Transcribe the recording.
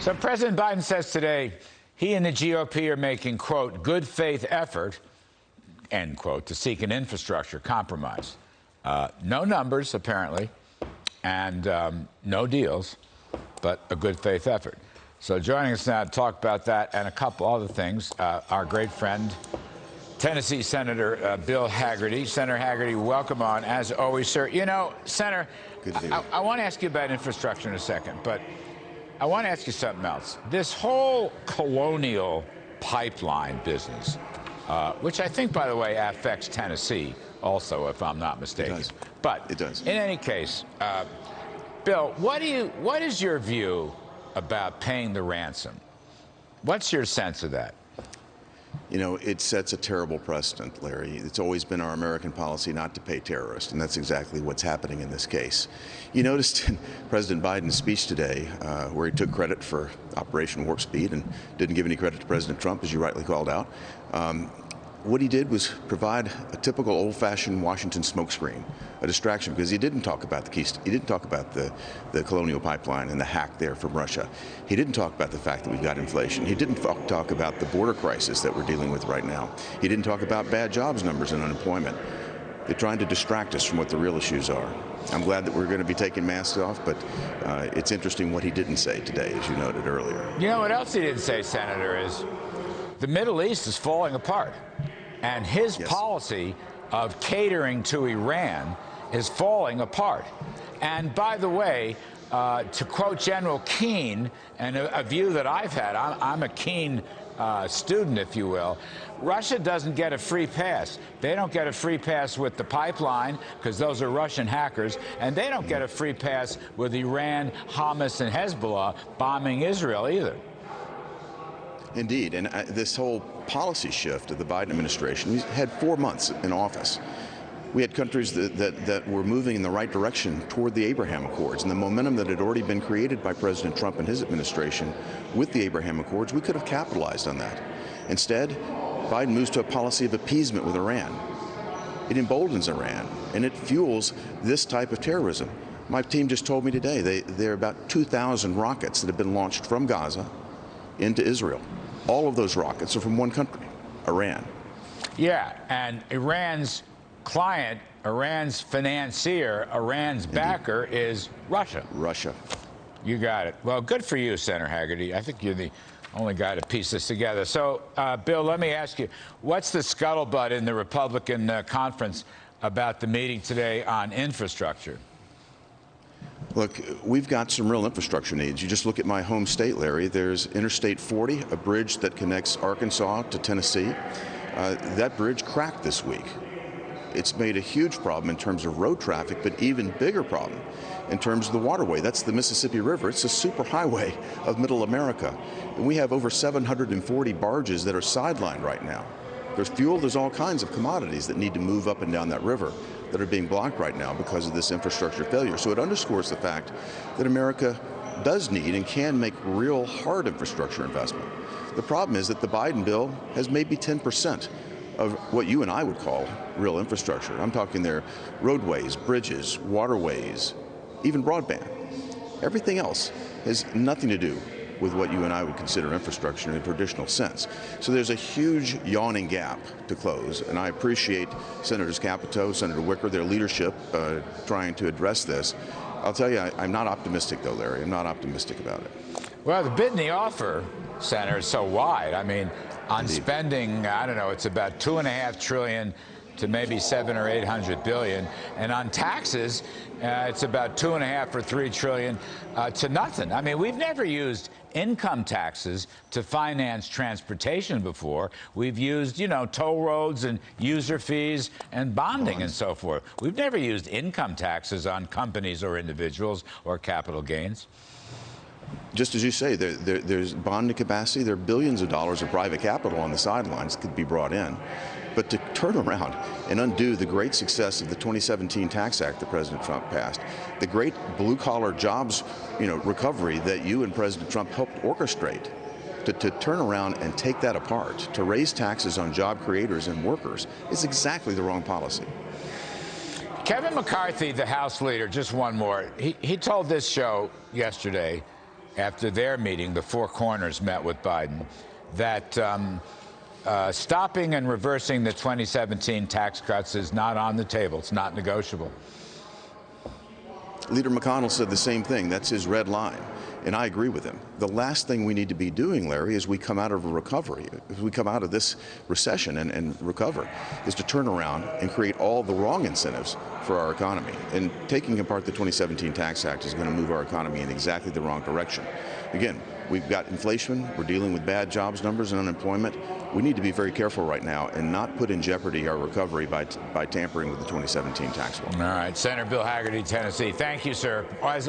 So President Biden says today he and the GOP are making, quote, good faith effort, end quote, to seek an infrastructure compromise. No numbers, apparently, and no deals, but a good faith effort. So joining us now to talk about that and a couple other things, our great friend, Tennessee Senator Bill Hagerty. Senator Hagerty, welcome on, as always, sir. You know, Senator, I want to ask you about infrastructure in a second, but I want to ask you something else. This whole Colonial pipeline business, which I think, by the way, affects Tennessee also, if I'm not mistaken. It does. But it does. In any case, Bill, what is your view about paying the ransom? What's your sense of that? You know, it sets a terrible precedent, Larry. It's always been our American policy not to pay terrorists, and that's exactly what's happening in this case. You noticed in President Biden's speech today, where he took credit for Operation Warp Speed and didn't give any credit to President Trump, as you rightly called out. What he did was provide a typical old-fashioned Washington smokescreen, a distraction, because he didn't talk about the Keystone. He didn't talk about the Colonial pipeline and the hack there from Russia. He didn't talk about the fact that we've got inflation. He didn't talk about the border crisis that we're dealing with right now. He didn't talk about bad jobs numbers and unemployment. They're trying to distract us from what the real issues are. I'm glad that we're going to be taking masks off, but it's interesting what he didn't say today, as you noted earlier. You know what else he didn't say, Senator, is the Middle East is falling apart. And his policy of catering to Iran is falling apart. And by the way, to quote General Keane, and a view that I've had, I'm a Keane student, if you will, Russia doesn't get a free pass. They don't get a free pass with the pipeline, because those are Russian hackers, and they don't get a free pass with Iran, Hamas, and Hezbollah bombing Israel either. Indeed, and this whole policy shift of the Biden administration, we had 4 months in office. We had countries that were moving in the right direction toward the Abraham Accords, and the momentum that had already been created by President Trump and his administration with the Abraham Accords, we could have capitalized on that. Instead, Biden moves to a policy of appeasement with Iran. It emboldens Iran, and it fuels this type of terrorism. My team just told me today there are about 2,000 rockets that have been launched from Gaza into Israel. All of those rockets are from one country, Iran. Yeah, and Iran's client, Iran's financier, Iran's backer is Russia. Russia. You got it. Well, good for you, Senator Hagerty. I think you're the only guy to piece this together. So, Bill, let me ask you, what's the scuttlebutt in the Republican conference about the meeting today on infrastructure? Look, we've got some real infrastructure needs. You just look at my home state, Larry. There's Interstate 40, a bridge that connects Arkansas to Tennessee. That bridge cracked this week. It's made a huge problem in terms of road traffic, but even bigger problem in terms of the waterway. That's the Mississippi River. It's a superhighway of Middle America. And we have over 740 barges that are sidelined right now. There's fuel, there's all kinds of commodities that need to move up and down that river that are being blocked right now because of this infrastructure failure. So it underscores the fact that America does need and can make real hard infrastructure investment. The problem is that the Biden bill has maybe 10% of what you and I would call real infrastructure. I'm talking there roadways, bridges, waterways, even broadband. Everything else has nothing to do with what you and I would consider infrastructure in a traditional sense. So there's a huge yawning gap to close, and I appreciate Senators Capito, Senator Wicker, their leadership trying to address this. I'll tell you, I'm not optimistic, though, Larry. I'm not optimistic about it. Well, the bid and the offer, Senator, is so wide. I mean, on spending, I don't know, it's about $2.5 trillion to maybe 700 or 800 billion, and on taxes, it's about 2.5 or 3 trillion to nothing. I mean, we've never used income taxes to finance transportation before. We've used, you know, toll roads and user fees and bonding and so forth. We've never used income taxes on companies or individuals or capital gains. Just as you say, there's bonding capacity. There are billions of dollars of private capital on the sidelines that could be brought in. But to turn around and undo the great success of the 2017 Tax Act that President Trump passed, the great blue-collar jobs, recovery that you and President Trump helped orchestrate, to turn around and take that apart, to raise taxes on job creators and workers, is exactly the wrong policy. Kevin McCarthy, the House leader, just one more. He told this show yesterday after their meeting, the Four Corners met with Biden, that stopping and reversing the 2017 tax cuts is not on the table. It's not negotiable. Leader McConnell said the same thing. That's his red line. And I agree with him. The last thing we need to be doing, Larry, as we come out of a recovery, as we come out of this recession and recover, is to turn around and create all the wrong incentives for our economy. And taking apart the 2017 Tax Act is going to move our economy in exactly the wrong direction. Again, we've got inflation. We're dealing with bad jobs numbers and unemployment. We need to be very careful right now and not put in jeopardy our recovery by tampering with the 2017 tax law. All right. Senator Bill Hagerty, Tennessee. Thank you, sir.